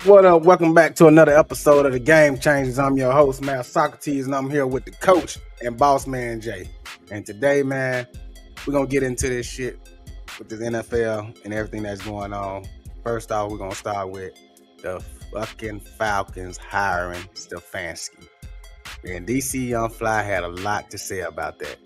What up? Welcome back to another episode of the Game Changers. I'm your host, man, Socrates, and I'm here with the coach and boss man, Jay. And today, man, we're going to get into this shit with this NFL and everything that's going on. First off, we're going to start with the fucking Falcons hiring Stefanski. And DC Young Fly had a lot to say about that.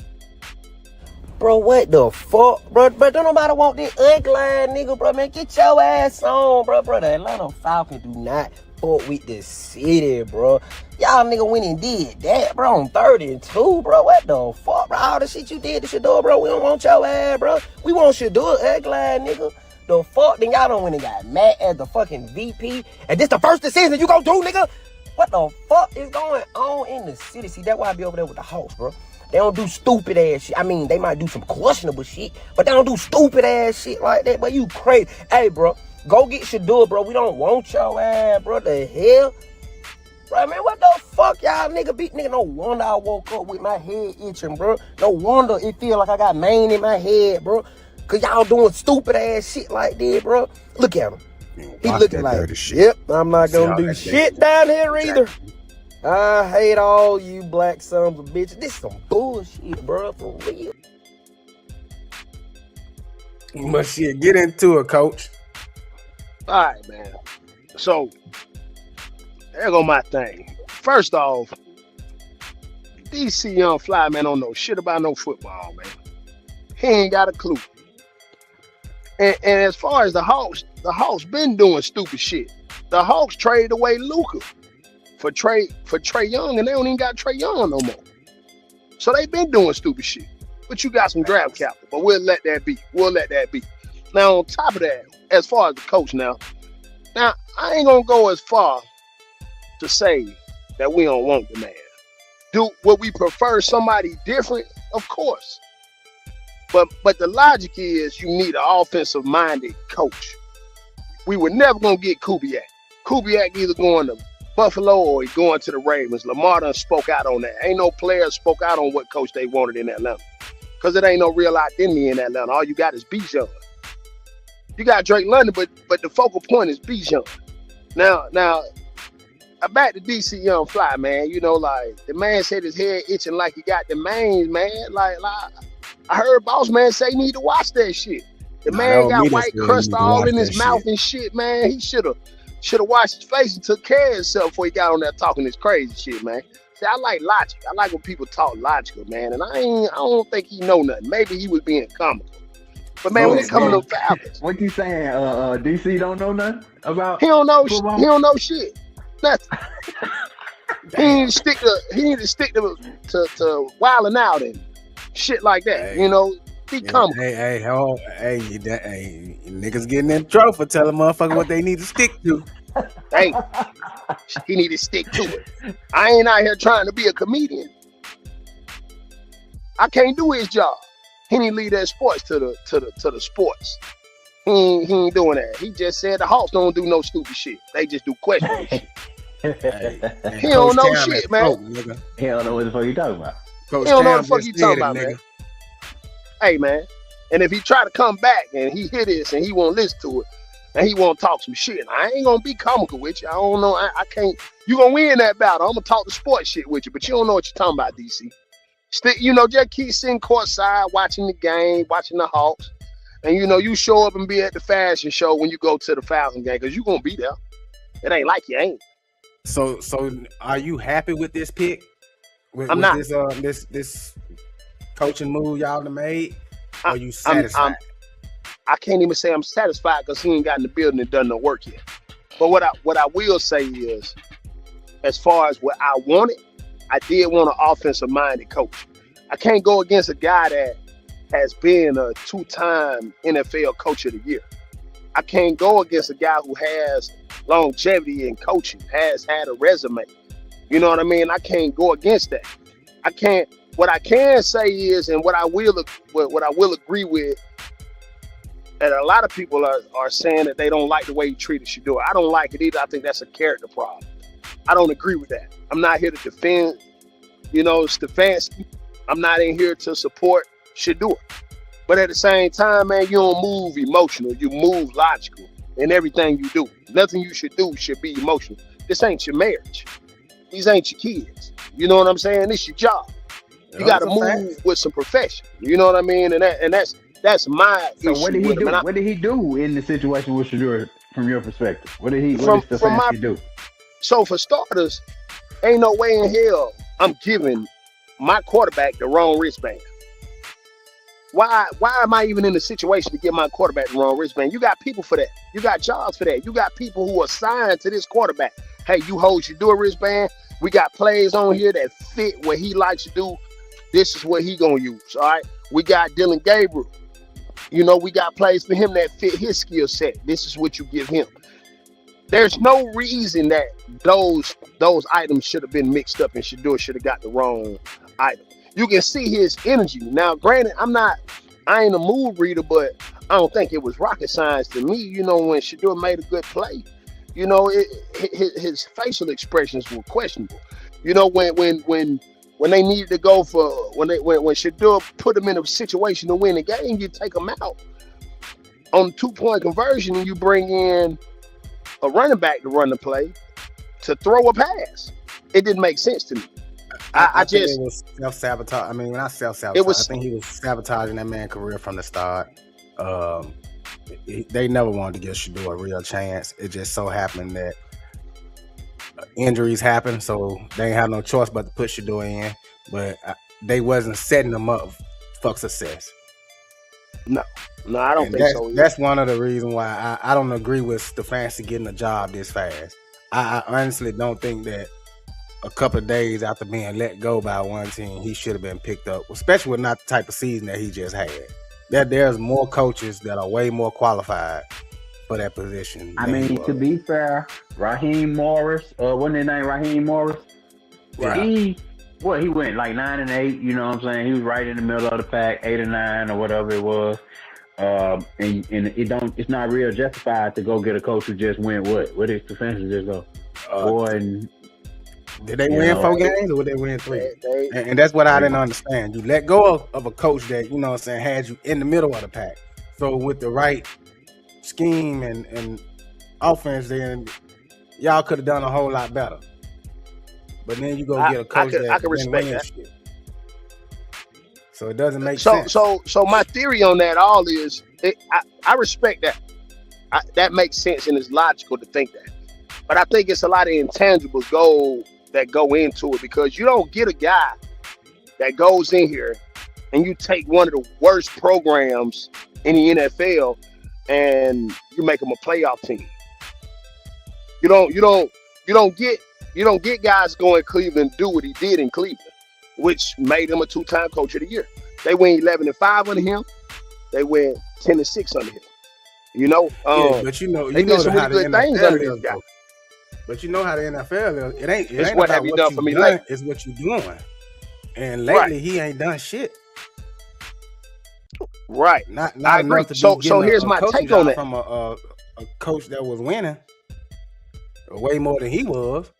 Bro, what the fuck? Bro, don't nobody want this ugly ass nigga, bro, man. Get your ass on, bro. The Atlanta Falcons do not fuck with the city, bro. Y'all nigga went and did that, bro, on 32, bro. What the fuck, bro? All the shit you did to Shador, bro. We don't want your ass, bro. We want Shador, ugly ass nigga. The fuck? Then y'all done went and got Matt as the fucking VP. And this the first decision you gonna do, nigga? What the fuck is going on in the city? See, that's why I be over there with the Hawks, bro. They don't do stupid ass shit. I mean, they might do some questionable shit, but they don't do stupid ass shit like that. But you crazy. Hey, bro, go get Shador, bro. We don't want your ass, bro. The hell? Bro, man, what the fuck y'all nigga beat? Nigga, no wonder I woke up with my head itching, bro. No wonder it feel like I got mane in my head, bro. Cause y'all doing stupid ass shit like that, bro. Look at him. He looking like, yep, I'm not gonna do shit down here either. I hate all you black sons of bitches. This is some bullshit, bro, for real. But shit, get into it, coach. All right, man. So, there go my thing. First off, DC Young Fly, man, don't know shit about no football, man. He ain't got a clue. And as far as the Hawks been doing stupid shit. The Hawks traded away Luka for Trae Young, and they don't even got Trae Young no more. So they been doing stupid shit. But you got some draft capital, but we'll let that be. Now, on top of that, as far as the coach now I ain't gonna go as far to say that we don't want the man. Would we prefer somebody different? Of course. But the logic is you need an offensive-minded coach. We were never gonna get Kubiak. Kubiak either going to Buffalo or he going to the Ravens. Lamar done spoke out on that. Ain't no player spoke out on what coach they wanted in Atlanta. Because it ain't no real identity in Atlanta. All you got is Bijan. You got Drake London, but the focal point is Bijan. Now, back to DC Young Fly, man. You know, like, the man said his head itching like he got the mange, man. Like I heard boss man say he need to watch that shit. The man got white crust all in his mouth and shit, man. He should have washed his face and took care of himself before he got on there talking this crazy shit, man. See, I like logic. I like when people talk logical, man. And I don't think he know nothing. Maybe he was being comical. But man, when it comes to Falcons, what you saying? DC don't know nothing about. He don't know. He don't know shit. Nothing. He need to stick to wilding out and shit like that. Hey, you know, be comical. Hey, niggas getting in trouble for telling motherfuckers what they need to stick to. Hey, he need to stick to it. I ain't out here trying to be a comedian. I can't do his job. He need to leave that sports to the sports. He ain't doing that. He just said the Hawks don't do no stupid shit. They just do questionable shit. He don't know shit, man. He don't know what the fuck you talking about. He don't know what the fuck you talking about, man. Hey, man. And if he try to come back and he hear this and he won't listen to it and he won't talk some shit, I ain't gonna be comical with you. I don't know. I can't. You gonna win that battle. I'm gonna talk the sports shit with you, but you don't know what you're talking about, DC. Just keep sitting courtside, watching the game, watching the Hawks. And, you show up and be at the fashion show when you go to the Falcons game, because you're going to be there. It ain't like you ain't. So are you happy with this pick? I'm not. This coaching move y'all done made? Are you satisfied? I can't even say I'm satisfied because he ain't got in the building and done no work yet. But what I will say is, as far as what I wanted, I did want an offensive-minded coach. I can't go against a guy that has been a 2-time NFL Coach of the Year. I can't go against a guy who has longevity in coaching, has had a resume. You know what I mean? I can't go against that. I can't. What I can say is, and what I will agree with, that a lot of people are saying that they don't like the way he treated Shedeur. I don't like it either. I think that's a character problem. I don't agree with that. I'm not here to defend, Stefanski. I'm not in here to support Shedeur. But at the same time, man, you don't move emotional. You move logical in everything you do. Nothing you should do should be emotional. This ain't your marriage. These ain't your kids. You know what I'm saying? This your job. You got to move with some profession. You know what I mean? And that's my issue. So what did he do? What did he do in the situation with Shedeur from your perspective? What did Stefanski do? So for starters, ain't no way in hell I'm giving my quarterback the wrong wristband. Why am I even in the situation to give my quarterback the wrong wristband? You got people for that. You got jobs for that. You got people who are signed to this quarterback. Hey, you hold Shedeur wristband. We got plays on here that fit what he likes to do. This is what he gonna use. All right. We got Dillon Gabriel. We got plays for him that fit his skill set. This is what you give him. There's no reason that those items should have been mixed up and Shedeur should have got the wrong item. You can see his energy. Now, granted, I ain't a mood reader, but I don't think it was rocket science to me. When Shedeur made a good play, his facial expressions were questionable. When they needed to go for when Shedeur put them in a situation to win the game, you take them out on 2-point conversion and you bring in a running back to run the play to throw a pass. It didn't make sense to me. I think just it was self-sabotage. I mean, not self-sabotage. I think he was sabotaging that man's career from the start. They never wanted to give Shedeur a real chance. It just so happened that injuries happened, so they ain't have no choice but to put Shedeur in. But they wasn't setting them up for success. No, I don't think so. That's one of the reasons why I don't agree with Stefanski getting a job this fast. I honestly don't think that a couple of days after being let go by one team, he should have been picked up, especially with not the type of season that he just had. There's more coaches that are way more qualified for that position. I mean, to be fair, Raheem Morris, wasn't his name Raheem Morris? Right. He went like 9-8, you know what I'm saying? He was right in the middle of the pack, 8 or 9 or whatever it was. And it's not real justified to go get a coach who just went what? What did Stefanski just go? Did they win 4 games or did they win 3? And that's what I didn't understand. You let go of a coach that, had you in the middle of the pack. So with the right scheme and offense, then y'all could have done a whole lot better. But then you go get a coach I can respect that. Shit. So it doesn't make sense. So my theory on that all is, I respect that. That makes sense and it's logical to think that. But I think it's a lot of intangibles that go into it, because you don't get a guy that goes in here and you take one of the worst programs in the NFL and you make them a playoff team. You don't get guys going Cleveland do what he did in Cleveland, which made him a 2-time coach of the year. They went 11-5 under him. They went 10-6 under him. But they did some really good things under this guy. But you know how the NFL is. It ain't what about have you what done you for me done, lately. it's what you doing. And lately he ain't done shit. Right. Not I agree. enough to So be getting here's my coaching take on job that. from a coach that was winning way more than he was.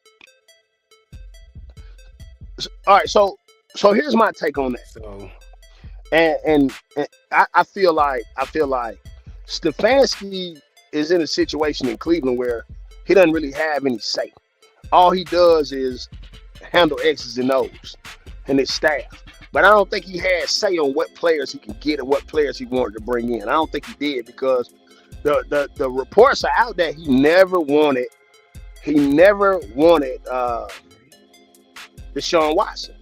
All right, so here's my take on that. So and I feel like Stefanski is in a situation in Cleveland where he doesn't really have any say. All he does is handle X's and O's and his staff. But I don't think he had say on what players he can get and what players he wanted to bring in. I don't think he did, because the reports are out that he never wanted Deshaun Watson.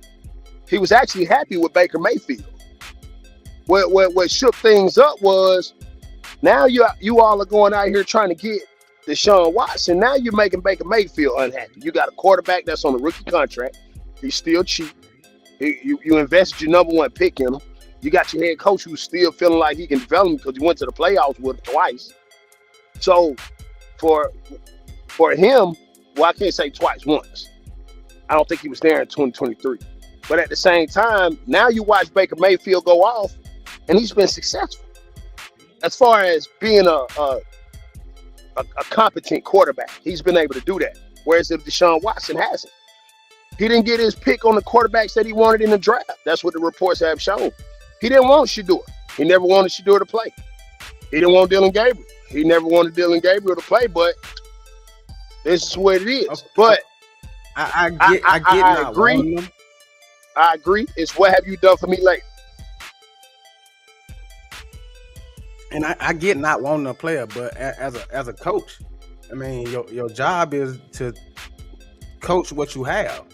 He was actually happy with Baker Mayfield. What shook things up was, now you all are going out here trying to get Deshaun Watson. Now you're making Baker Mayfield unhappy. You got a quarterback that's on a rookie contract. He's still cheap. You invested your number one pick in him. You got your head coach who's still feeling like he can develop him because he went to the playoffs with him twice. So for him, well, I can't say twice, once. I don't think he was there in 2023. But at the same time, now you watch Baker Mayfield go off, and he's been successful. As far as being a competent quarterback, he's been able to do that. Whereas if Deshaun Watson hasn't. He didn't get his pick on the quarterbacks that he wanted in the draft. That's what the reports have shown. He didn't want Shedeur. He never wanted Shedeur to play. He didn't want Dillon Gabriel. He never wanted Dillon Gabriel to play, but this is what it is. Okay. But I agree. I agree. It's what have you done for me lately? And I get not wanting a player, but as a coach, I mean, your job is to coach what you have.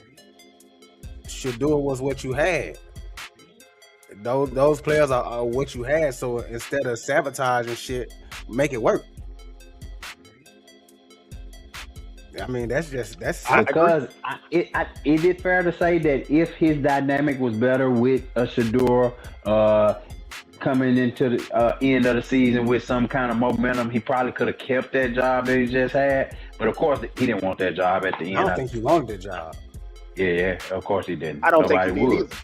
Shedeur was what you had. Those players are what you had. So instead of sabotaging shit, make it work. I mean, that's because is it fair to say that if his dynamic was better with a Shedeur coming into the end of the season with some kind of momentum, he probably could have kept that job that he just had. But of course, he didn't want that job at the end. I don't think he wanted the job. Yeah, of course he didn't. I don't think he would. Either.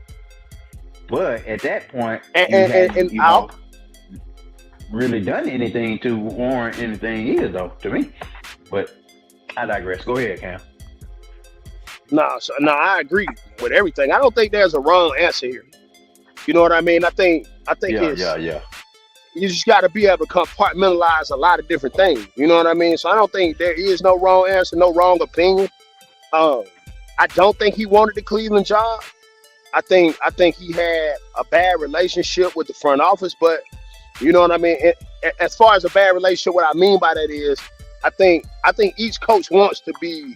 But at that point, and really done anything to warrant anything either, though, to me. But I digress. Go ahead, Cam. No, I agree with everything. I don't think there's a wrong answer here. You know what I mean? I think yeah. You just got to be able to compartmentalize a lot of different things. You know what I mean? So I don't think there is no wrong answer, no wrong opinion. I don't think he wanted the Cleveland job. I think he had a bad relationship with the front office, but you know what I mean? As far as a bad relationship, what I mean by that is I think each coach wants to be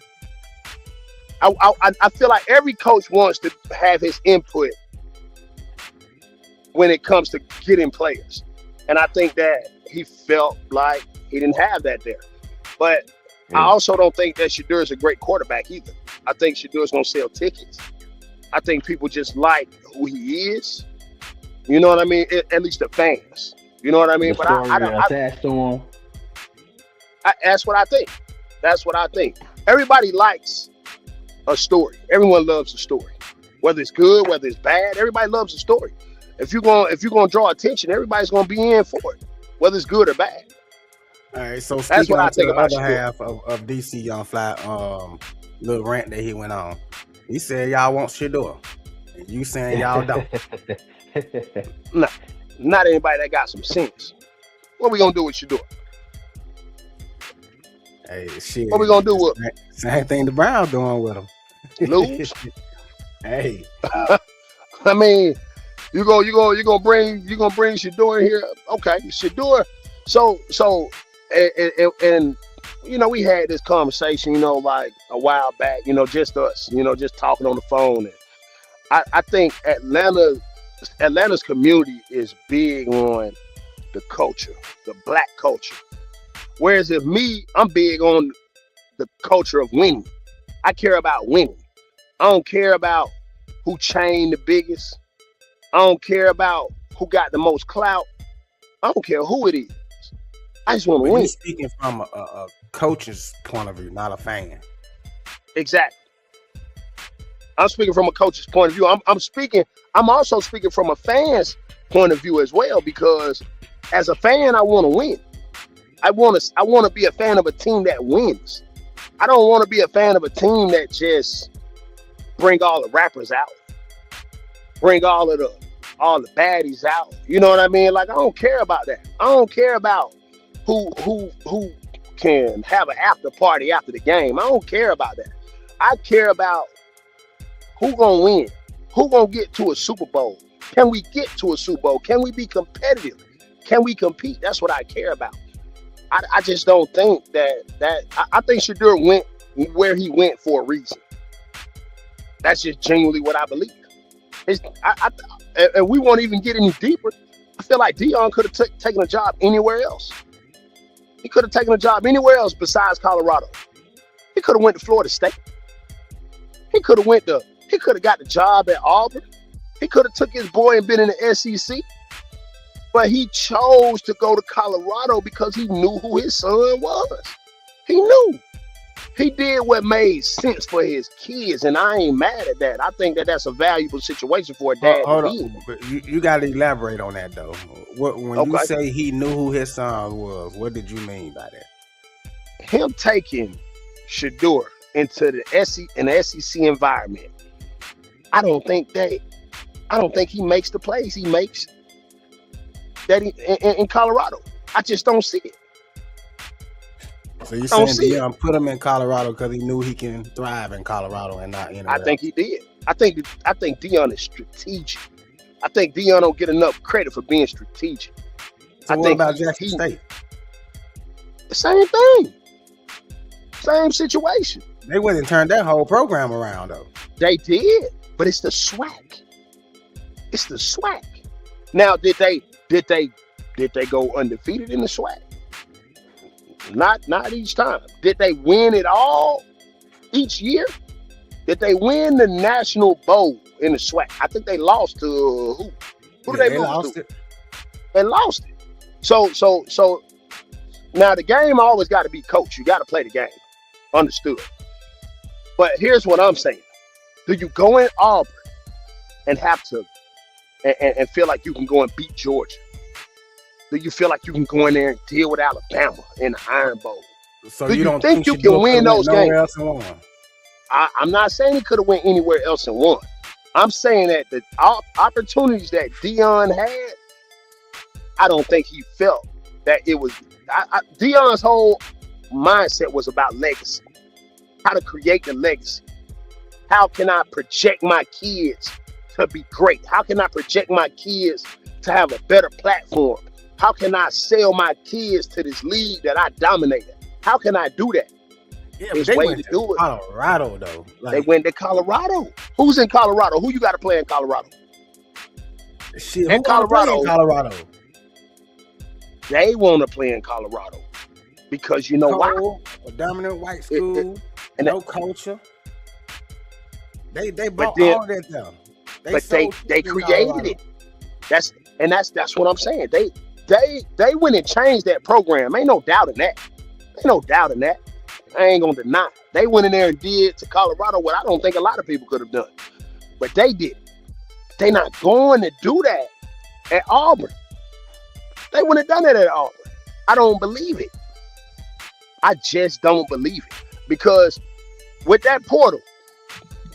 I feel like every coach wants to have his input when it comes to getting players. And I think that he felt like he didn't have that there. But I also don't think that Shedeur is a great quarterback either. I think Shedeur is going to sell tickets. I think people just like who he is. You know what I mean? At least the fans. You know what I mean? But I attached to him. That's what I think. That's what I think. Everybody likes a story. Everyone loves a story. Whether it's good, whether it's bad, everybody loves a story. If you're gonna draw attention, everybody's gonna be in for it, whether it's good or bad. All right, so that's what I think about the other half of DC Young Fly little rant that he went on. He said y'all want Shedeur, and you saying y'all don't. Nah, not anybody that got some sense. What we gonna do with Shedeur? Hey, shit. What we gonna do with him? Same thing the Browns doing with him. Lose? Hey. I mean, you gonna bring Shedeur in here? Okay, Shedeur. So and you know, we had this conversation, you know, like a while back, you know, just us, you know, just talking on the phone. And I think Atlanta's community is big on the culture, the black culture. Whereas if I'm big on the culture of winning. I care about winning. I don't care about who chained the biggest. I don't care about who got the most clout. I don't care who it is. I just want to win. You're speaking from a coach's point of view, not a fan. Exactly. I'm speaking from a coach's point of view. I'm also speaking from a fan's point of view as well, because as a fan, I want to win. I want to be a fan of a team that wins. I don't want to be a fan of a team that just bring all the rappers out, bring all the baddies out. You know what I mean? Like, I don't care about that. I don't care about who can have an after party after the game. I don't care about that. I care about who gonna win, who gonna get to a Super Bowl. Can we get to a Super Bowl? Can we be competitive? Can we compete? That's what I care about. I just don't think I think Shedeur went where he went for a reason. That's just genuinely what I believe. And we won't even get any deeper. I feel like Deion could have taken a job anywhere else. He could have taken a job anywhere else besides Colorado. He could have went to Florida State. He could have got the job at Auburn. He could have took his boy and been in the SEC, but he chose to go to Colorado because he knew who his son was. He knew. He did what made sense for his kids, and I ain't mad at that. I think that that's a valuable situation for a dad Hold to be on. in. But you got to elaborate on that, though. When you Okay. say he knew who his son was, what did you mean by that? Him taking Shedeur into the SEC environment, I don't think he makes the plays he makes that in Colorado. I just don't see it. So you're Don't saying see it. Deion put him in Colorado because he knew he can thrive in Colorado and not anywhere I think he did. I think Deion is strategic. I think Deion don't get enough credit for being strategic. So I what think about Jackson he- State? The same thing. Same situation. They wouldn't turn that whole program around, though. They did, but it's the swag. It's the swag. Now, did they go undefeated in the swag? Not each time. Did they win it all each year? Did they win the National Bowl in the swag? I think they lost to who? Who did they lose lost to? it. They lost it. So now the game always got to be coached. You got to play the game. Understood. But here's what I'm saying. Do you go in Auburn and have to and feel like you can go and beat Georgia? Do you feel like you can go in there and deal with Alabama in the Iron Bowl? So Do you you don't think you Shedeur can win could've went those nowhere games? else and won? I'm not saying he could have went anywhere else and won. I'm saying that the opportunities that Deion had, I don't think he felt that it was. Deion's whole mindset was about legacy. How to create the legacy. How can I project my kids to be great? How can I project my kids to have a better platform? How can I sell my kids to this league that I dominated? How can I do that? Yeah, There's but they way went to to do it. Colorado, though. They went to Colorado. Who's in Colorado? Who you got to play in Colorado? Shit, in who wanna play Colorado. in Colorado. They want to play in Colorado because you know why? Cold, a dominant white school, and no culture. They bought then- all that though. But sold they in created Colorado. it. That's what I'm saying. They went and changed that program. Ain't no doubt in that. Ain't no doubt in that. I ain't gonna deny it. They went in there and did to Colorado what I don't think a lot of people could have done. But they did. They not going to do that at Auburn. They wouldn't have done it at Auburn. I don't believe it. I just don't believe it. Because with that portal,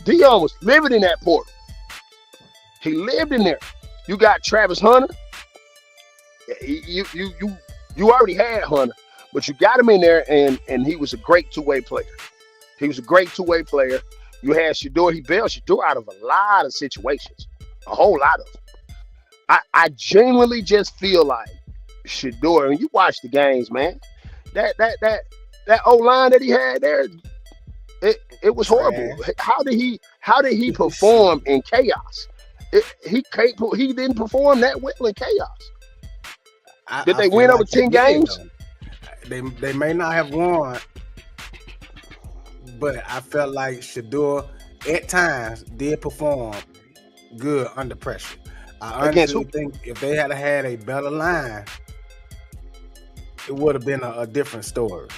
Deion was living in that portal. He lived in there. You got Travis Hunter. You already had Hunter, but you got him in there, and he was a great two-way player. He was a great two-way player. You had Shedeur. He bailed Shedeur out of a lot of situations, a whole lot of them. I genuinely just feel like Shedeur, and you watch the games, man. That O-line that he had there, it was horrible. How did he perform in chaos? He didn't perform that well in chaos. Did they feel win over like they 10 did, games? though. They may not have won, but I felt like Shedeur at times did perform good under pressure. I Against honestly think if they had had a better line, it would have been a different story.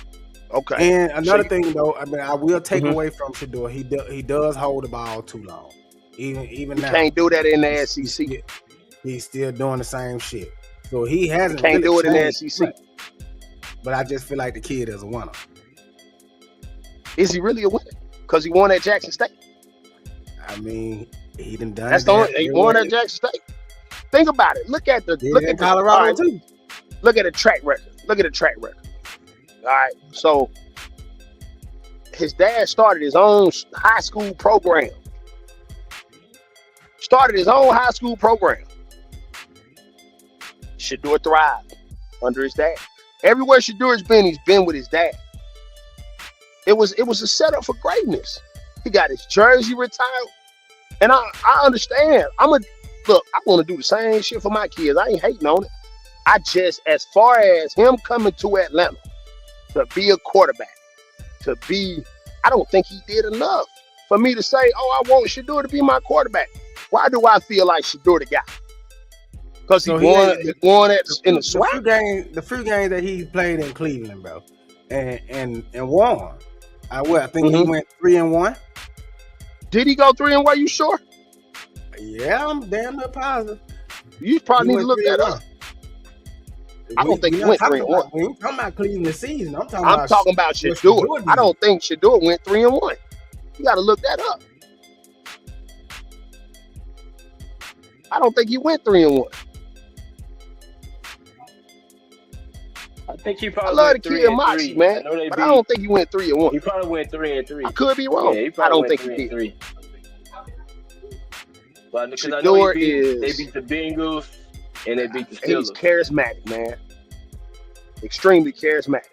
Okay. And another So- thing, though, I mean, I will take Mhm. away from Shedeur. He does hold the ball too long. Even You now, can't do that in the he's SEC. still- he's still doing the same shit. So he hasn't. Can't really do it in the changed SEC. much. But I just feel like the kid is a winner. Is he really a winner? Because he won at Jackson State. I mean, he done That's the that. only he won at Jackson State. Think about it. Look at the Did look in at the, Colorado all right, too. look at the track record. Look at the track record. All right. So his dad started his own high school program. Started his own high school program. Shedeur thrived under his dad. Everywhere Shedeur's been, he's been with his dad. It was a setup for greatness. He got his jersey retired. And I understand. I want to do the same shit for my kids. I ain't hating on it. I just, as far as him coming to Atlanta to be a quarterback, I don't think he did enough for me to say, oh, I want Shedeur to be my quarterback. Why do I feel like Shedeur the guy? Because he So won in the SWAC. The few games that he played in Cleveland, bro, and won. I think he went 3-1. Did he go 3-1? You sure? Yeah, I'm damn near positive. You probably need to look that up. I don't think he went 3-1. We ain't talking about Cleveland season. I'm talking about Shedeur. I don't think Shedeur went 3-1. You got to look that up. I don't think he went 3-1. I think he probably. I love the kid Moxie, man, but I don't think he went 3-1. He probably went 3-3. I could be wrong. Yeah, I don't think he did. But because I Shedeur know they beat the Bengals and they beat the Steelers. He's charismatic, man. Extremely charismatic.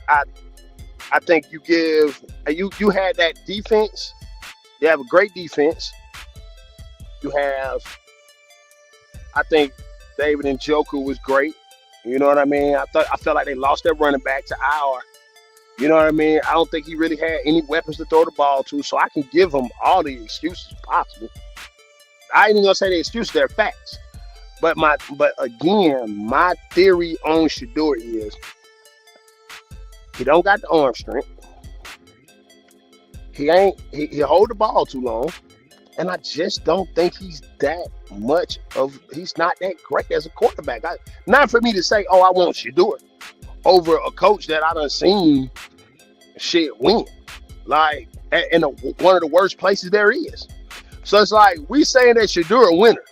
I think you had that defense. You have a great defense. I think David Njoku was great. You know what I mean? I felt like they lost their running back to IR. You know what I mean? I don't think he really had any weapons to throw the ball to, so I can give him all the excuses possible. I ain't even gonna say the excuses, they're facts. But again, my theory on Shedeur is he don't got the arm strength. He hold the ball too long. And I just don't think he's not that great as a quarterback. Not for me to say, I want Shedeur over a coach that I done seen shit win. Like, in one of the worst places there is. So it's like, we saying that Shedeur a winner.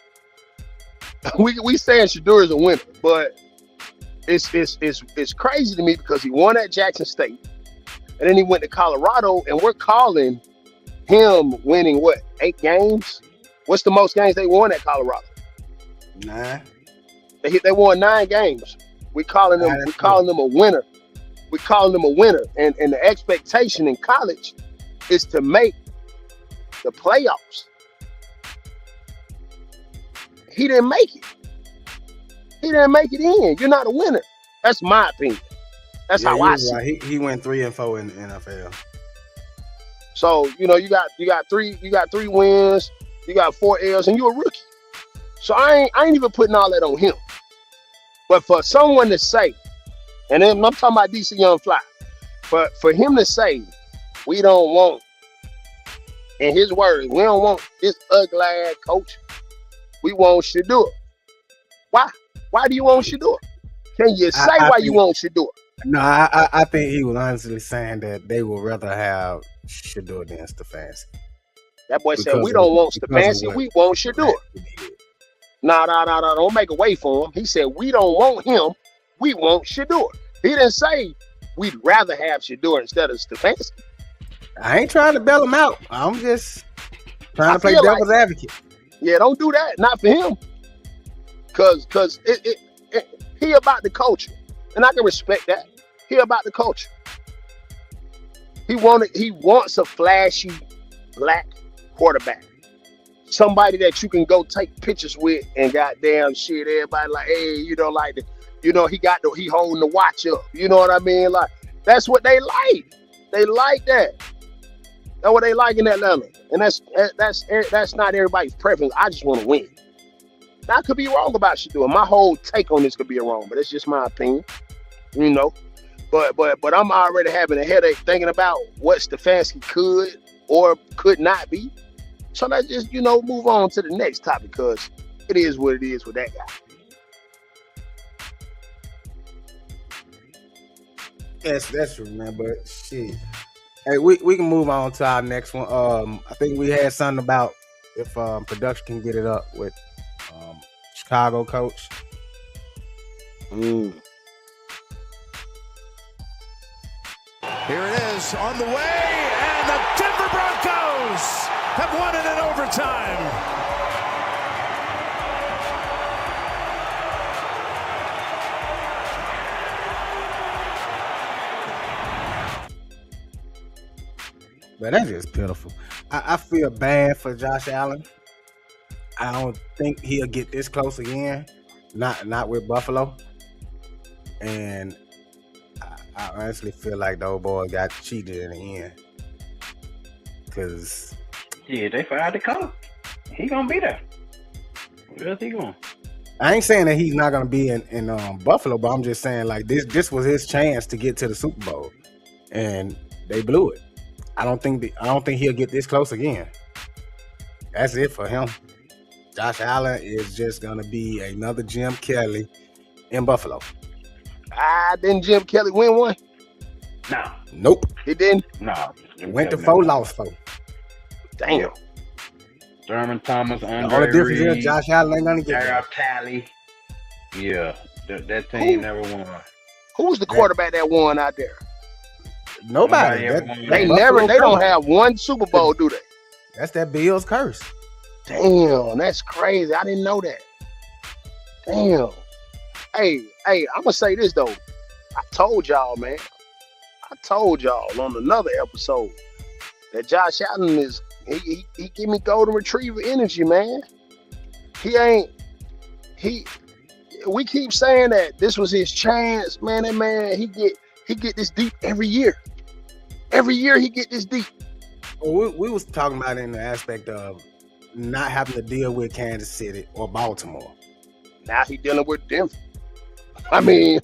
we saying Shedeur is a winner. But it's crazy to me because he won at Jackson State. And then he went to Colorado, and we're calling him winning 8 games? What's the most games they won at Colorado? 9. They won 9 games. We calling them a winner. We calling them a winner. And the expectation in college is to make the playoffs. He didn't make it. He didn't make it in. You're not a winner. That's my opinion. That's how I see it. He went 3-4 in the NFL. So, you got 3 wins, you got 4 L's, and you're a rookie. So I ain't even putting all that on him. But for someone to say, and then I'm talking about DC Young Fly, but for him to say, we don't want, in his words, we don't want this ugly ass coach. We want Shedeur. Why? Why do you want Shedeur? Can you say why you want Shedeur? No, I think he was honestly saying that they would rather have Shedeur than Stefanski. That boy said, we don't want Stefanski, we want Shedeur. No, don't make a way for him. He said, we don't want him, we want Shedeur. He didn't say we'd rather have Shedeur instead of Stefanski. I ain't trying to bail him out. I'm just trying to play devil's advocate. Yeah, don't do that. Not for him. Cause he about the culture. And I can respect that. He about the culture. He wants a flashy black quarterback. Somebody that you can go take pictures with and goddamn shit. Everybody like, hey, he holding the watch up. You know what I mean? Like, that's what they like. They like that. That's what they like in Atlanta. And that's not everybody's preference. I just want to win. Now, I could be wrong about Shedeur. My whole take on this could be wrong, but it's just my opinion. But I'm already having a headache thinking about what Stefanski could or could not be. So let's just, move on to the next topic because it is what it is with that guy. Yes, that's true, man. But shit. Hey, we can move on to our next one. I think we had something about if production can get it up with Chicago coach. Here it is on the way, and the Denver Broncos have won it in overtime. But that's just pitiful. I feel bad for Josh Allen. I don't think he'll get this close again. Not with Buffalo. And I honestly feel like the old boy got cheated in the end. Because they fired the coach. He gonna be there. Where's he going? I ain't saying that he's not gonna be in Buffalo, but I'm just saying like this was his chance to get to the Super Bowl, and they blew it. I don't think he'll get this close again. That's it for him. Josh Allen is just gonna be another Jim Kelly in Buffalo. Didn't Jim Kelly win one? No. Nope. He didn't? No. Went to 4, lost 4. Damn. Thurman Thomas, The Andre only difference Reed, is Josh Allen ain't gonna get Jared that. Talley. Yeah, that team never won. Who was the quarterback that won out there? Nobody. Nobody That- ever They Buffalo never. They don't curse. have one Super Bowl, do they? That's that Bills curse. Damn, that's crazy. I didn't know that. Damn. Hey, I'm gonna say this though. I told y'all, man. I told y'all on another episode that Josh Allen is he give me golden retriever energy, man. We keep saying that this was his chance, man. That man, he get this deep every year. Every year he get this deep. Well, we was talking about it in the aspect of not having to deal with Kansas City or Baltimore. Now he dealing with Denver. I mean,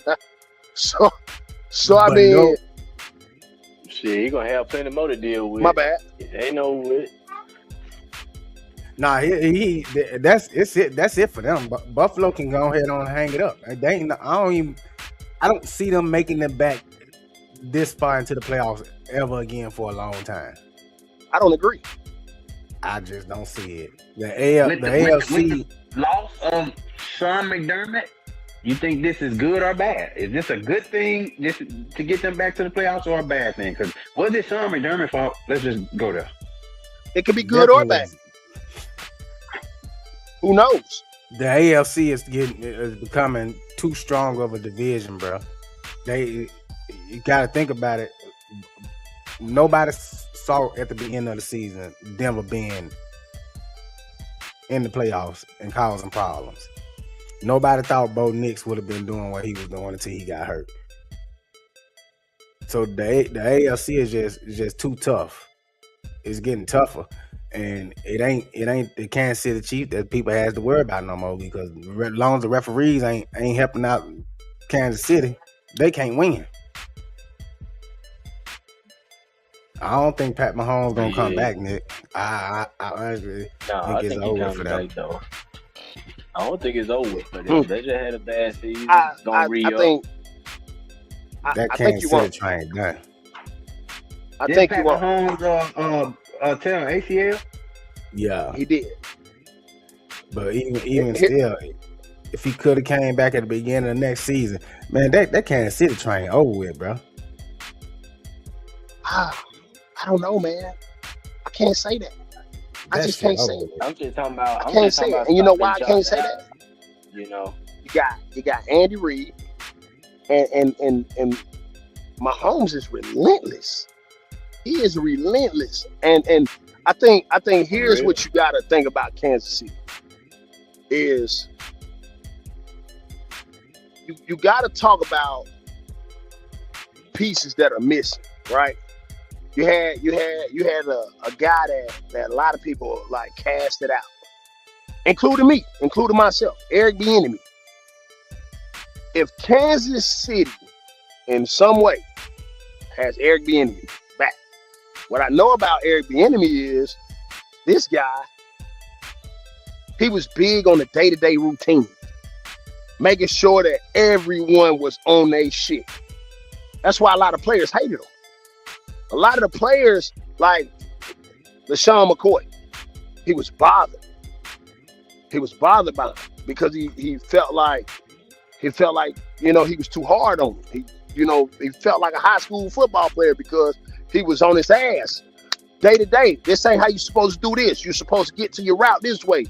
so I But mean, no- Shit, he gonna have plenty more to deal with. my bad. Ain't no with. Nah, that's it for them. But Buffalo can go ahead and hang it up. I don't see them making it back this far into the playoffs ever again for a long time. I don't agree. I just don't see it. The With AFC. the loss of Sean McDermott, you think this is good or bad? Is this a good thing just to get them back to the playoffs or a bad thing? Because was it Sean McDermott's fault? Let's just go there. It could be good or bad. definitely- Who knows? The AFC is becoming too strong of a division, bro. You got to think about it. Nobody saw at the beginning of the season Denver being in the playoffs and causing problems. Nobody thought Bo Nix would have been doing what he was doing until he got hurt. So the AFC is just too tough. It's getting tougher, and it ain't the Kansas City Chiefs that people has to worry about no more, because as long as the referees ain't helping out Kansas City, they can't win. I don't think Pat Mahomes gonna come back, Nick. I honestly I think it's think he over comes for them. back though. I don't think it's over for them. They just had a bad season. I Gonna re-up. think. That I think Kansas you City won't. train done. I Did think Pat you won't. Mahomes tear ACL? Yeah, He did. but even still, if he could have came back at the beginning of the next season, man, that Kansas City train over with, bro. I don't know, man. I can't say that. I That just shit can't say over it. with. I'm just talking about. I can't say it. And you know why I can't say that? You know, You got Andy Reid, and Mahomes is relentless. He is relentless, and I think here's what you got to think about Kansas City is you got to talk about pieces that are missing, right? You had a guy that a lot of people like casted out, including me, including myself, Eric Bieniemy. If Kansas City in some way has Eric Bieniemy back, what I know about Eric Bieniemy is this guy, he was big on the day-to-day routine, making sure that everyone was on their shit. That's why a lot of players hated him. A lot of the players, like LaShawn McCoy, he was bothered. He was bothered by him because he felt like, he was too hard on him. He felt like a high school football player because he was on his ass day to day. This ain't how you supposed to do this. You're supposed to get to your route this way.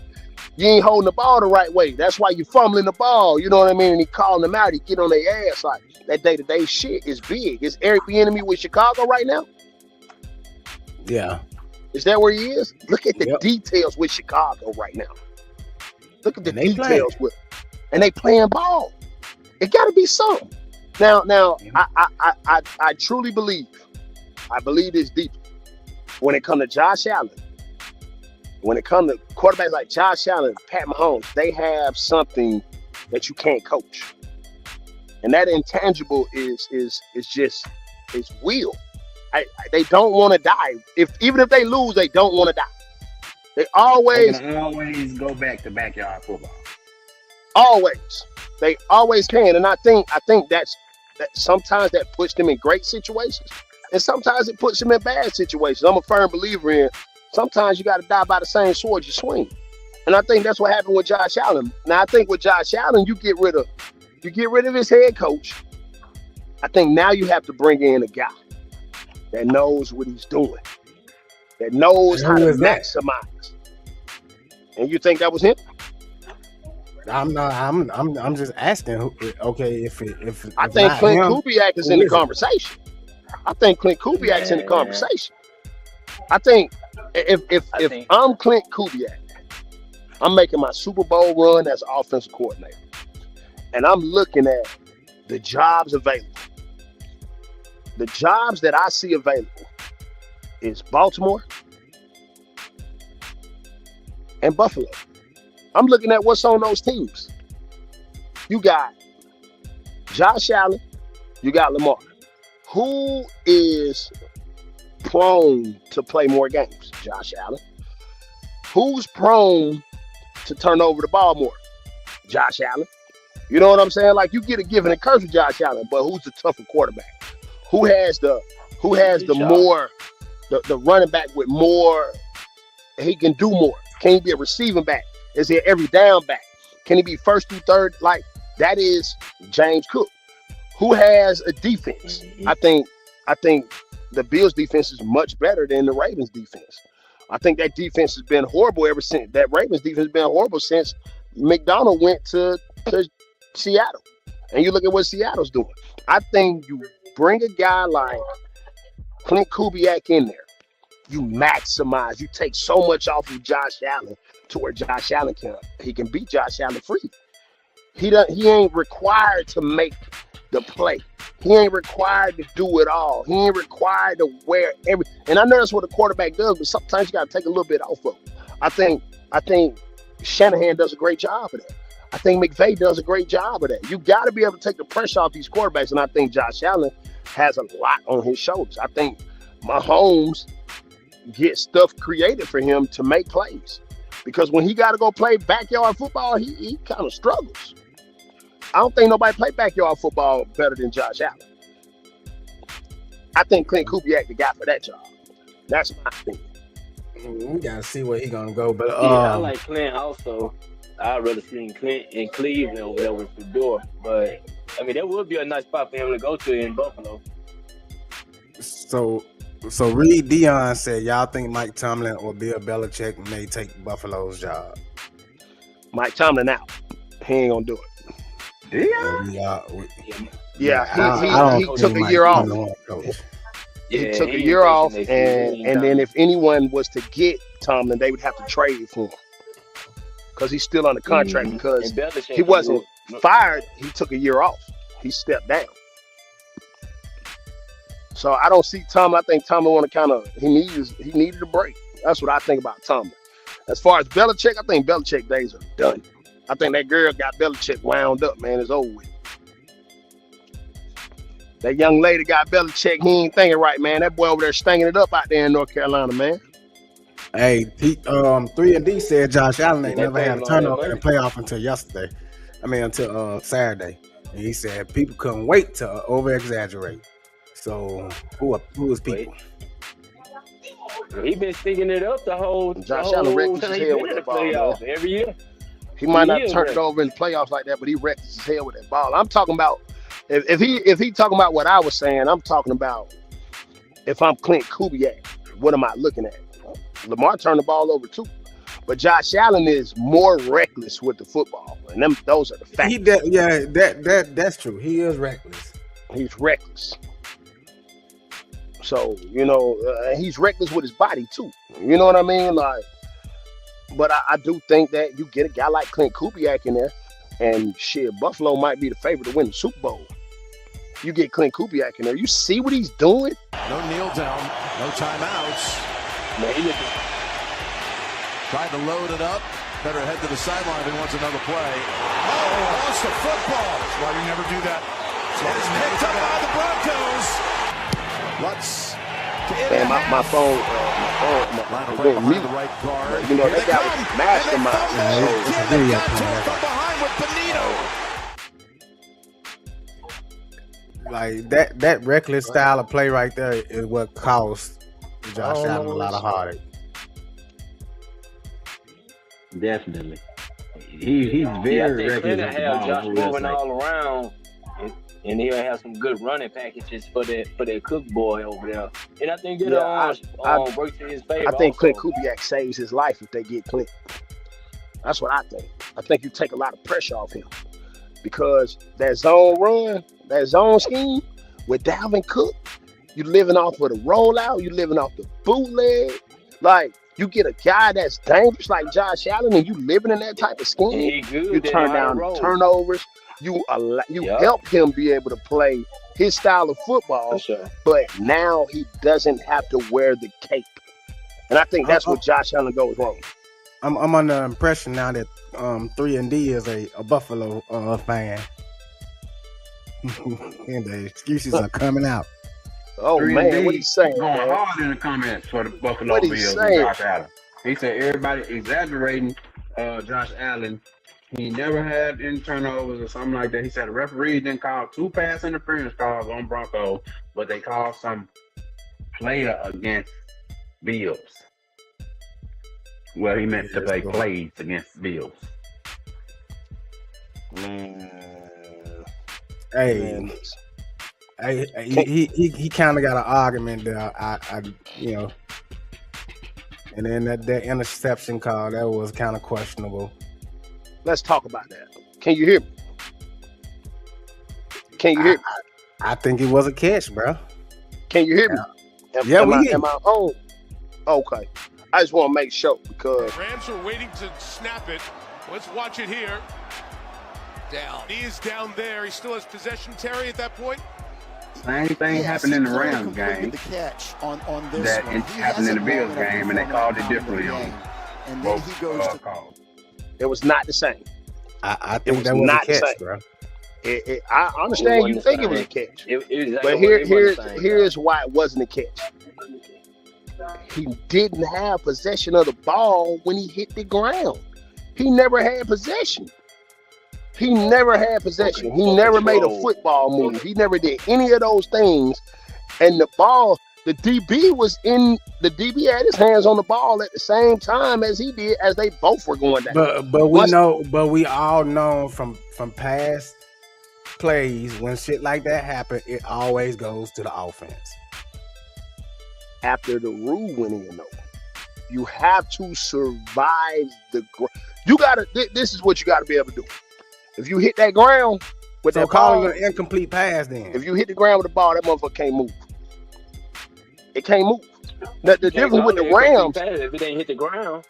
You ain't holding the ball the right way. That's why you fumbling the ball. You know what I mean? And he calling them out. He get on their ass. Like, that day-to-day shit is big. Is Eric Bieniemy with Chicago right now? Yeah, Is that where he is? Look at the Yep. details with Chicago right now. Look at the And they details and they playing ball. It got to be something. Now, Yeah. I truly believe. I believe this deeply. When it comes to Josh Allen, when it comes to quarterbacks like Josh Allen, Pat Mahomes, they have something that you can't coach. And that intangible is will. They don't want to die. Even if they lose, they don't want to die. They They always can always go back to backyard football. they always can. And I think that sometimes that puts them in great situations, and sometimes it puts them in bad situations. I'm a firm believer in sometimes you got to die by the same sword you swing. And I think that's what happened with Josh Allen. Now I think with Josh Allen, you get rid of his head coach. I think now you have to bring in a guy that knows what he's doing, that knows how to maximize. And you think that was him? I'm not. I'm just asking. Okay, if I think not Clint him, Kubiak is who in the is it? conversation. I think Clint Kubiak's in the conversation. I think if I'm Clint Kubiak, I'm making my Super Bowl run as offensive coordinator, and I'm looking at the jobs available. The jobs that I see available is Baltimore and Buffalo. I'm looking at what's on those teams. You got Josh Allen, you got Lamar. Who is prone to play more games? Josh Allen. Who's prone to turn over the ball more? Josh Allen. You know what I'm saying? Like, you get a given and curse with Josh Allen, but who's the tougher quarterback? Who has the more the running back with more? He can do more. Can he be a receiving back? Is he every down back? Can he be first through third? Like, that is James Cook. Who has a defense? I think the Bills defense is much better than the Ravens defense. I think that defense has been horrible ever since. That Ravens defense has been horrible since McDonald went to Seattle. And you look at what Seattle's doing. I think you bring a guy like Clint Kubiak in there. You maximize. You take so much off of Josh Allen to where Josh Allen can beat Josh Allen free. He ain't required to make the play. He ain't required to do it all. He ain't required to wear every. And I know that's what a quarterback does, but sometimes you got to take a little bit off of him. I think Shanahan does a great job of that. I think McVay does a great job of that. You got to be able to take the pressure off these quarterbacks, and I think Josh Allen has a lot on his shoulders. I think Mahomes gets stuff created for him to make plays, because when he got to go play backyard football, he kind of struggles. I don't think nobody play backyard football better than Josh Allen. I think Clint Kubiak the guy for that job. That's my opinion. We gotta see where he gonna go, but I like Clint also. I'd rather see Clint in Cleveland over there with Fedor, but I mean that would be a nice spot for him to go to in Buffalo. So Reed Dion said, y'all think Mike Tomlin or Bill Belichick may take Buffalo's job? Mike Tomlin out. He ain't gonna do it. Yeah, he took a year off. He took a year off, and then if anyone was to get Tomlin, they would have to trade for him because he's still under contract. Because he wasn't fired, he took a year off. He stepped down. So I don't see Tomlin. I think Tomlin want to he needed a break. That's what I think about Tomlin. As far as Belichick, I think Belichick days are done. I think that girl got Belichick wound up, man. It's over with. That young lady got Belichick. He ain't thinking right, man. That boy over there stinking it up out there in North Carolina, man. Hey, 3&D said Josh Allen ain't never had a turnover in the playoff until yesterday. Until Saturday. And he said people couldn't wait to over-exaggerate. So who is people? He been sticking it up the whole Allen reckless as hell with that ball, every year. He might not turn it over in the playoffs like that, but he reckless as hell with that ball. I'm talking about if he talking about what I was saying, I'm talking about if I'm Clint Kubiak, what am I looking at? Lamar turned the ball over too, but Josh Allen is more reckless with the football, and those are the facts. That's true. He is reckless. He's reckless. So he's reckless with his body too. You know what I mean? Like. But I do think that you get a guy like Clint Kubiak in there, and shit, Buffalo might be the favorite to win the Super Bowl. You get Clint Kubiak in there, you see what he's doing? No kneel down, no timeouts. Man, Tried to load it up. Better head to the sideline if he wants another play. Oh, lost the football. That's why you never do that. It's picked up by the Broncos. Lutz. Man, my phone, going mute. Right guard. You know, that guy was mastermind. From behind with Benito. Like that reckless style of play right there is what cost Josh Allen a lot of heartache. Definitely. He's very I think reckless. Clinton with the have ball, Josh for real moving sake. all around, and he'll have some good running packages for that Cook boy over there. And I think it'll work to his favor. I think also. Clint Kubiak saves his life if they get Clint. That's what I think. I think you take a lot of pressure off him because that zone run, that zone scheme with Dalvin Cook, you living off of the rollout, you living off the bootleg. Like, you get a guy that's dangerous like Josh Allen and you living in that type of scheme, He good. you turn down turnovers, you help him be able to play his style of football, For sure. but now he doesn't have to wear the cape. And I think that's what Josh Allen goes wrong. I'm under the impression now that 3&D is a Buffalo fan. And the excuses are coming out. Oh, 3&D man, what he's saying, going man? hard in the comments for the Buffalo What he Bills and saying? Josh Allen. He said everybody exaggerating Josh Allen. He never had any turnovers or something like that. He said the referees didn't call 2 pass interference calls on Broncos, but they called some player against Bills. Well, he meant to play plays against Bills. Hey, he kind of got an argument there. I you know, and then that interception call that was kind of questionable. Let's talk about that. Can you hear me? Can you hear me? I think it was a catch, bro. Can you hear me? Am I on? Okay. I just want to make sure because Rams are waiting to snap it. Let's watch it here. Down. He is down there. He still has possession, Terry, at that point. Same thing happened in the Rams game the catch on this that one. happened in the Bills game, and they called it differently on and then both he goes to calls. it was not the same. I think was that was not a the catch, same. bro. I understand you think it was a catch, but here's why it wasn't a catch. He didn't have possession of the ball when he hit the ground. He never had possession. He never had possession. He never made a football move. He never did any of those things. And the ball, the DB had his hands on the ball at the same time as he did, as they both were going down. But we all know from past plays when shit like that happen, it always goes to the offense. After the rule went in, though, you have to survive the ground. You gotta. This is what you gotta be able to do. If you hit that ground with that calling ball, an incomplete pass, then if you hit the ground with the ball, that motherfucker can't move. It can't move. The difference with the Rams, if it ain't hit the ground,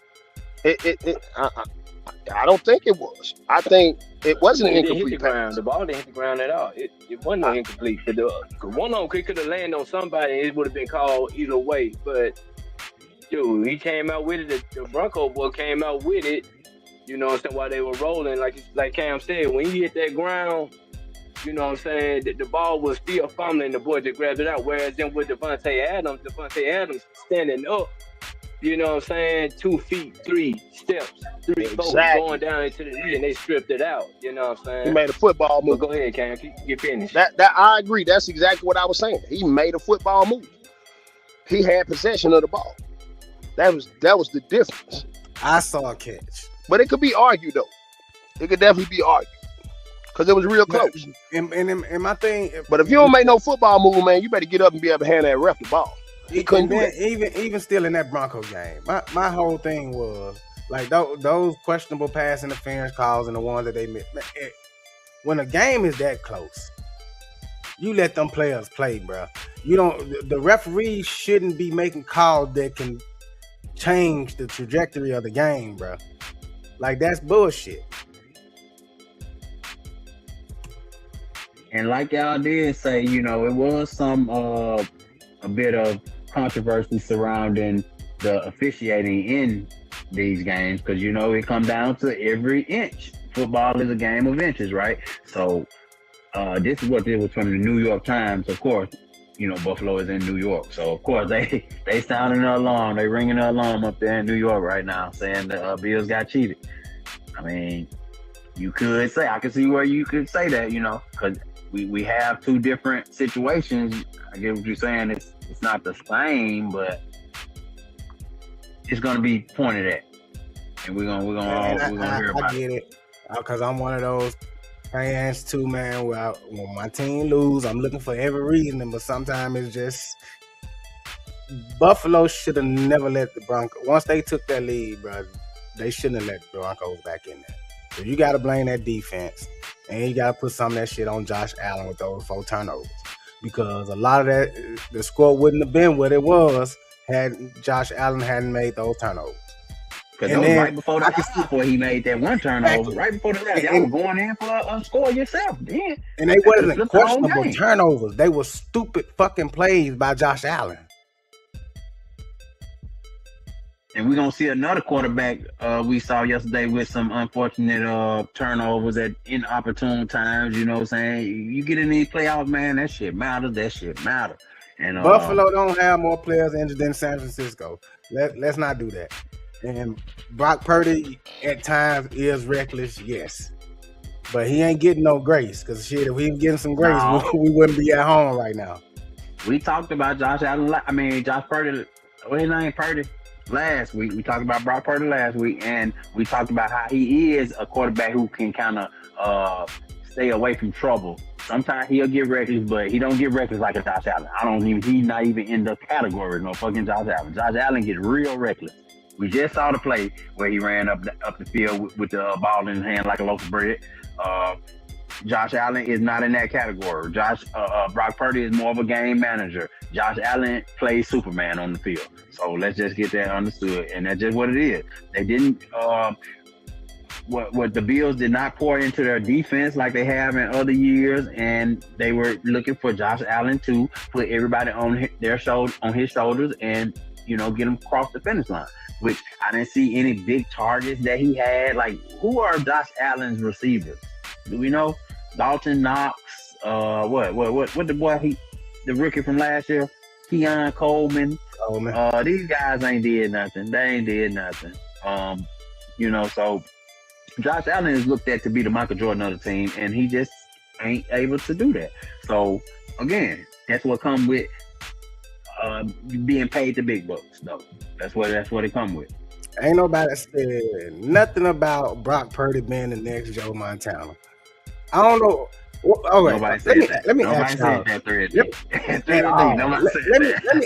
I don't think it was. I think it wasn't an it didn't hit incomplete the ground. pass. The ball didn't hit the ground at all. It wasn't no incomplete. Cause one of them could have landed on somebody, and it would have been called either way. But dude, he came out with it. The Bronco boy came out with it. You know what I'm saying? While they were rolling, like Cam said, when he hit that ground, you know what I'm saying, the ball was still fumbling. The boy just grabbed it out. Whereas then with Devontae Adams standing up, you know what I'm saying, 2 feet, 3 steps, 3 steps going down into the knee, and they stripped it out. You know what I'm saying? He made a football move. But go ahead, Cam. Get finished. That I agree. That's exactly what I was saying. He made a football move. He had possession of the ball. That was the difference. I saw a catch. But it could be argued, though. It could definitely be argued. Because it was real close. And my thing... But if you don't make no football move, man, you better get up and be able to hand that ref the ball. He couldn't do that. Even still in that Bronco game, my whole thing was, like, those questionable pass interference calls and the ones that they missed. When a game is that close, you let them players play, bro. You don't... The referees shouldn't be making calls that can change the trajectory of the game, bro. Like, that's bullshit. And like y'all did say, you know, it was some a bit of controversy surrounding the officiating in these games because it comes down to every inch. Football is a game of inches, right? So this is what this was from the New York Times. Of course, Buffalo is in New York, so of course they sounding the alarm. They ringing the alarm up there in New York right now, saying the Bills got cheated. I mean, I can see where you could say that, because we have two different situations. I get what you're saying. It's not the same, but it's gonna be pointed at, and we're gonna hear about it. I get it, because I'm one of those fans too, man. When my team lose, I'm looking for every reason, but sometimes it's just Buffalo should have never let the Broncos. Once they took that lead, bro, they shouldn't have let the Broncos back in there. So you got to blame that defense, and you got to put some of that shit on Josh Allen with those 4 turnovers, because a lot of that, the score wouldn't have been what it was had Josh Allen hadn't made those turnovers. Because that was right before the half where he made that one turnover. Exactly. Right before the half, y'all were going in for a score yourself. Then. And they wasn't questionable turnovers. They were stupid fucking plays by Josh Allen. And we're going to see another quarterback we saw yesterday with some unfortunate turnovers at inopportune times. You know what I'm saying? You get in these playoffs, man, that shit matters. And Buffalo don't have more players injured than San Francisco. Let's not do that. And Brock Purdy at times is reckless, yes. But he ain't getting no grace, because shit, if he was getting some grace, we wouldn't be at home right now. We talked about Josh Purdy. What his name, Purdy? Last week. We talked about Brock Purdy last week, and we talked about how he is a quarterback who can kind of stay away from trouble. Sometimes he'll get reckless, but he don't get reckless like a Josh Allen. He's not even in the category, no fucking Josh Allen. Josh Allen gets real reckless. We just saw the play where he ran up the field with the ball in his hand like a loaf of bread. Josh Allen is not in that category. Brock Purdy is more of a game manager. Josh Allen plays Superman on the field. So let's just get that understood. And that's just what it is. They didn't, what the Bills did not pour into their defense like they have in other years. And they were looking for Josh Allen to put everybody on his shoulders and, get him across the finish line, which I didn't see any big targets that he had. Like, who are Josh Allen's receivers? Do we know? Dalton Knox, what the boy, the rookie from last year, Keon Coleman. These guys ain't did nothing. They ain't did nothing. So Josh Allen is looked at to be the Michael Jordan of the team, and he just ain't able to do that. So again, that's what comes with being paid the big bucks, though. That's what it come with. Ain't nobody said nothing about Brock Purdy being the next Joe Montana. I don't know. Okay, let me ask y'all. Let me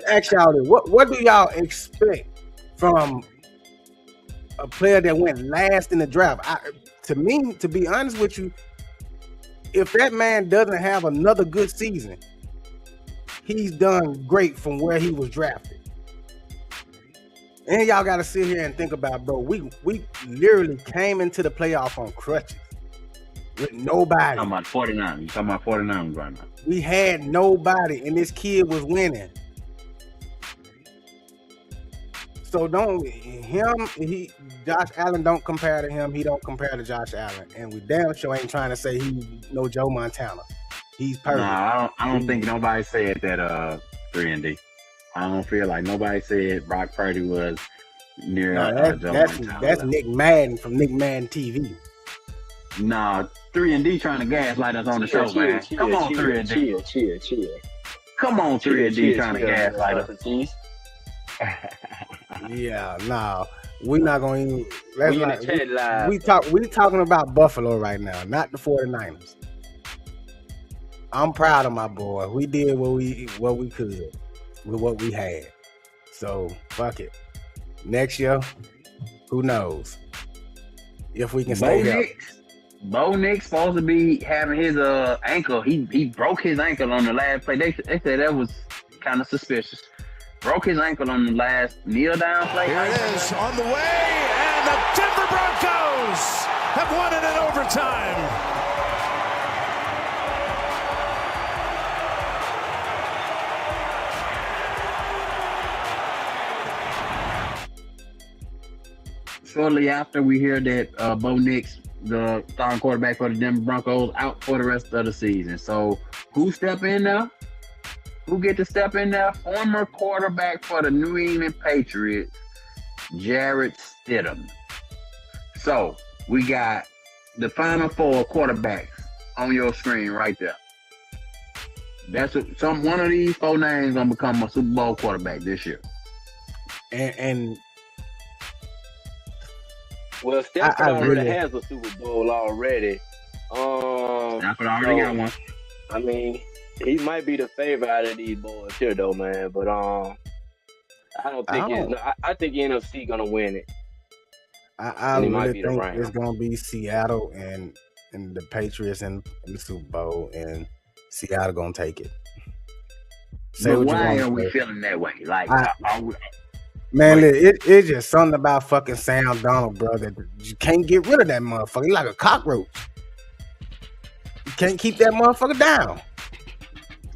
ask y'all this. What do y'all expect from a player that went last in the draft? To me, to be honest with you, if that man doesn't have another good season, he's done great from where he was drafted. And y'all got to sit here and think about, bro, we literally came into the playoff on crutches with nobody. I'm talking about 49. You're talking about 49 right now. We had nobody, and this kid was winning. So Josh Allen don't compare to him. He don't compare to Josh Allen. And we damn sure ain't trying to say he's no Joe Montana. He's perfect. No, I don't think nobody said that 3-and-D. I don't feel like nobody said Brock Purdy was near Joe Montana. That's Nick Madden from Nick Madden TV. Nah, 3-and-D trying to gaslight us on the show, man. Come on, 3-and-D. Chill. Come on, 3-and-D trying to gaslight us. Yeah, no, we're not going to. We talking about Buffalo right now, not the 49ers. I'm proud of my boy. We did what we could with what we had. So fuck it. Next year, who knows if we can stay healthy. Bo Nix supposed to be having his ankle. He broke his ankle on the last play. They said that was kind of suspicious. Broke his ankle on the last kneel down play. Here it is on the way, and the Denver Broncos have won it in overtime. shortly after we hear that Bo Nix, the starting quarterback for the Denver Broncos, out for the rest of the season. So who step in there? Who get to step in there? Former quarterback for the New England Patriots, Jarrett Stidham. So we got the final 4 quarterbacks on your screen right there. That's one of these 4 names gonna become a Super Bowl quarterback this year. And well, Stafford already has a Super Bowl already. Stafford already got one. I mean, he might be the favorite out of these boys here, though, man. But I don't think I think NFC gonna win it. I really think it's gonna be Seattle and the Patriots in the Super Bowl, and Seattle gonna take it. But why are we feeling that way? Like, man, it's just something about fucking Sam Darnold, bro, that you can't get rid of that motherfucker. He's like a cockroach. You can't keep that motherfucker down.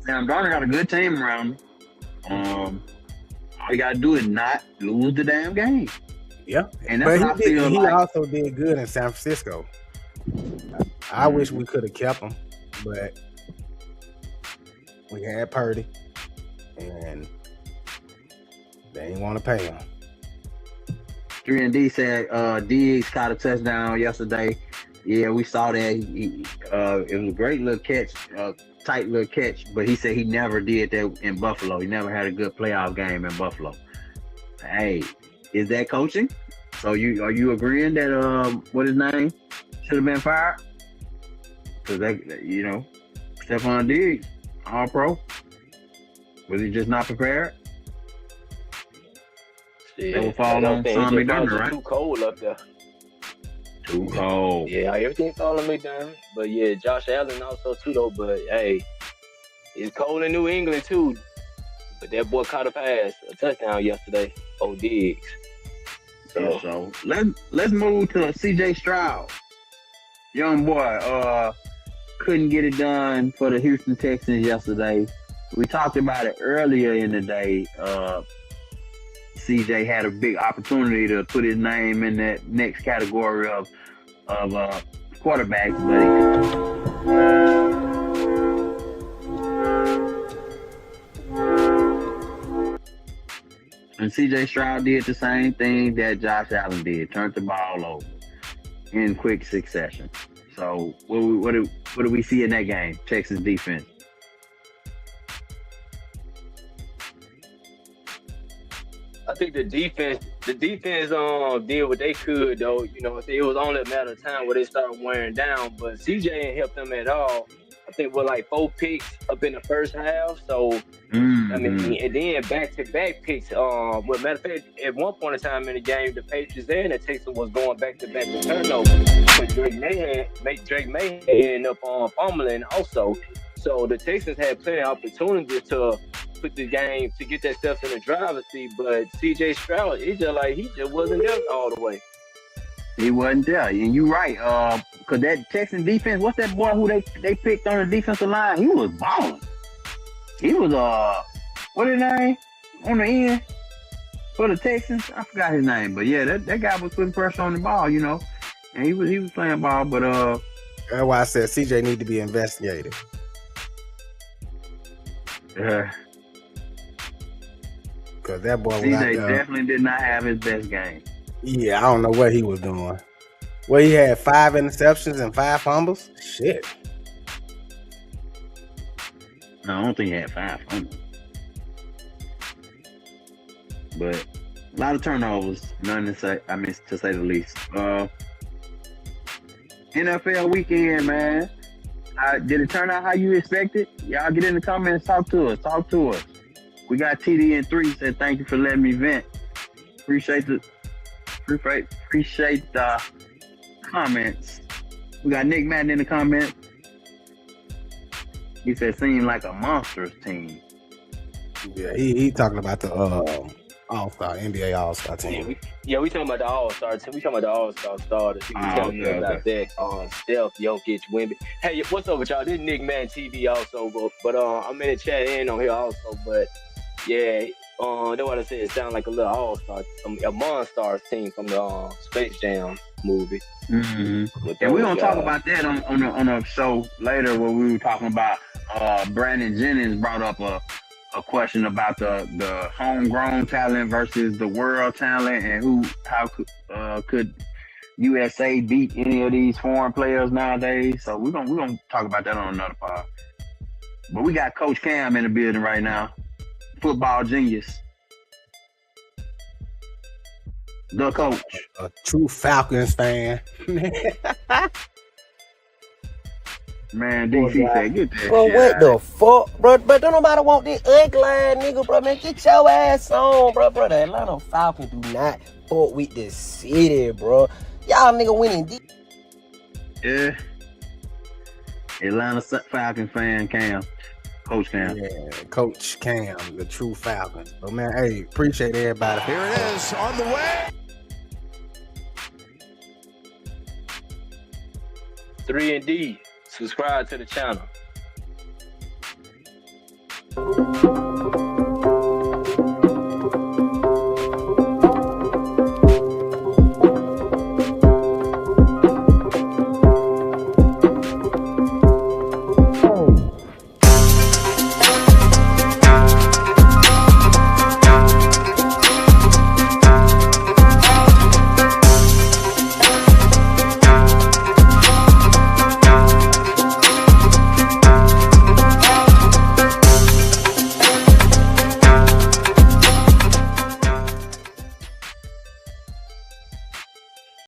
Sam Darnold got a good team around him. All you gotta do is not lose the damn game. Yeah, and that's what I feel he like. also did good in San Francisco. I wish we could have kept him, but we had Purdy, and they didn't want to pay him. 3&D said Diggs caught a touchdown yesterday. Yeah, we saw that. It was a great little catch, tight little catch, but he said he never did that in Buffalo. He never had a good playoff game in Buffalo. Hey, is that coaching? So are you agreeing that what his name should have been fired? Because Stephon Diggs, all pro. Was he just not prepared? Yeah, that will fall on Sean McDermott, right? Too cold up there. Too cold. Yeah, everything fall on McDermott. But yeah, Josh Allen also too though. But hey, it's cold in New England too. But that boy caught a touchdown yesterday. Diggs. So let's move to CJ Stroud. Young boy couldn't get it done for the Houston Texans yesterday. We talked about it earlier in the day. CJ had a big opportunity to put his name in that next category of quarterbacks, but and CJ Stroud did the same thing that Josh Allen did, turned the ball over in quick succession. So what do we see in that game? Texas defense. I think the defense did what they could though. You know, it was only a matter of time where they started wearing down. But CJ ain't helped them at all. I think we're like 4 picks up in the first half. So I mean, and then back-to-back picks. Well, matter of fact, at one point in time in the game, the Patriots and the Texans was going back-to-back with turnovers. But Drake May ended up fumbling also. So the Texans had plenty of opportunities to put the game to get themselves in the driver's seat, but CJ Stroud, he just wasn't there all the way. He wasn't there, and you're right. Cause that Texan defense, what's that boy who they picked on the defensive line? He was balling. He was what his name on the end for the Texans? I forgot his name, but yeah, that guy was putting pressure on the ball, you know, and he was playing ball, but that's why I said CJ need to be investigated. Cause that boy CJ definitely did not have his best game. Yeah, I don't know what he was doing. Well, he had 5 interceptions and 5 fumbles. Shit. No, I don't think he had 5 fumbles. But a lot of turnovers, to say the least. NFL weekend, man. Did it turn out how you expected? Y'all get in the comments, talk to us. We got TD and 3 said thank you for letting me vent. Appreciate the comments. We got Nick Madden in the comments. He said seemed like a monstrous team. Yeah, he talking about the All-Star, NBA All-Star team. We talking about the All-Star team. We talking about the All-Star starters. He was telling me about that. Steph, Jokic, Wemby. Hey, what's up with y'all? This is Nick Madden TV also, but I'm in the chat and on here also. But yeah, That's what I said. It sounds like a little all-star, a Monstars team from the Space Jam movie. Mm-hmm. And we're gonna talk about that on a show later where we were talking about Brandon Jennings brought up a question about the homegrown talent versus the world talent and how could USA beat any of these foreign players nowadays. So we're gonna talk about that on another pod. But we got Coach Cam in the building right now. Football genius. The coach. A true Falcons fan. Man, DC said, get that Bro, shit what out the of fuck? Bro, but don't nobody want this ugly ass nigga, bro, man. Get your ass on, bro. The Atlanta Falcons do not fuck with the city, bro. Y'all nigga winning deep. here. Yeah. Atlanta Falcons fan Cam. Coach Cam. Yeah, Coach Cam, the true Falcons. But man, hey, appreciate everybody. Here it is on the way. 3&D. Subscribe to the channel.